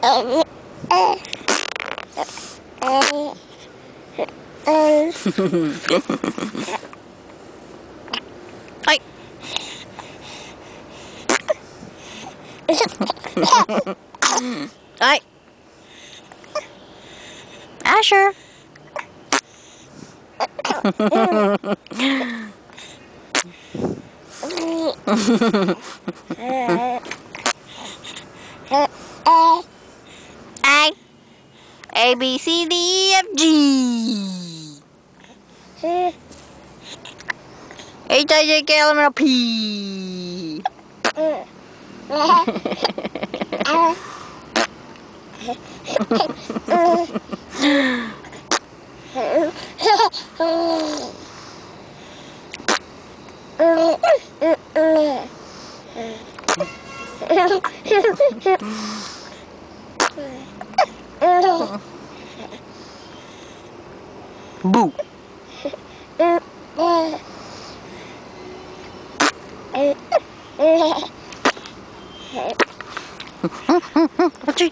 Ay. Ay. Asher. I. A, B, C, D, E, F, G. H, I, J, K, L, M, N, O, P. Boo. What's